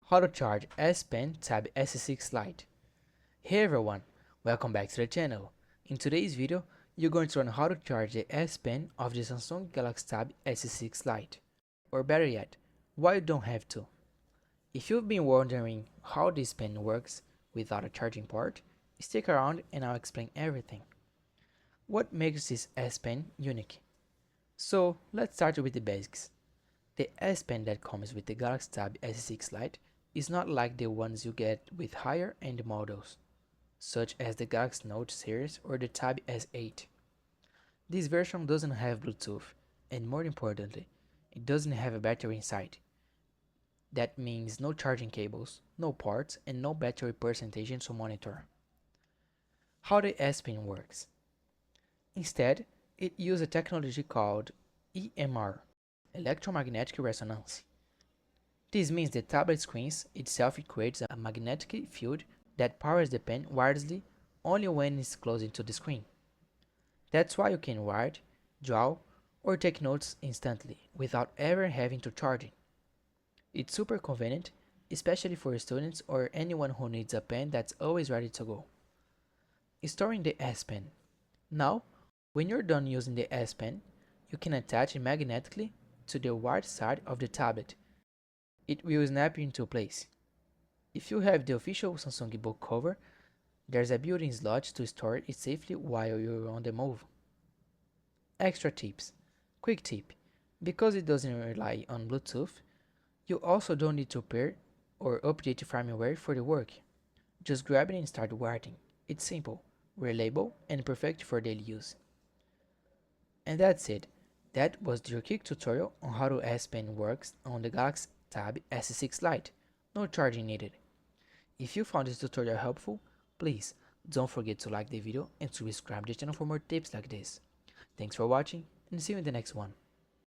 How to charge S Pen Tab S6 Lite. Hey everyone, welcome back to the channel. In today's video, you're going to learn how to charge the S Pen of the Samsung Galaxy Tab S6 Lite. Or better yet, why you don't have to. If you've been wondering how this pen works without a charging port, stick around and I'll explain everything. What makes this S Pen unique? So let's start with the basics. The S Pen that comes with the Galaxy Tab S6 Lite is not like the ones you get with higher end models, such as the Galaxy Note series or the Tab S8. This version doesn't have Bluetooth, and more importantly, it doesn't have a battery inside. That means no charging cables, no ports, and no battery percentage to monitor. How the S Pen works? Instead, it uses a technology called EMR, electromagnetic resonance. This means the tablet screen itself creates a magnetic field that powers the pen wirelessly only when it's close to the screen. That's why you can write, draw, or take notes instantly without ever having to charge it. It's super convenient, especially for students or anyone who needs a pen that's always ready to go. Storing the S Pen. Now, when you're done using the S Pen, you can attach it magnetically to the right side of the tablet. It will snap into place. If you have the official Samsung book cover, there's a built-in slot to store it safely while you're on the move. Extra tips. Quick tip. Because it doesn't rely on Bluetooth, you also don't need to pair or update firmware for the work. Just grab it and start writing. It's simple, reliable, and perfect for daily use. And that's it. That was your quick tutorial on how the S Pen works on the Galaxy Tab S6 Lite. No charging needed. If you found this tutorial helpful, please don't forget to like the video and subscribe to the channel for more tips like this. Thanks for watching and see you in the next one.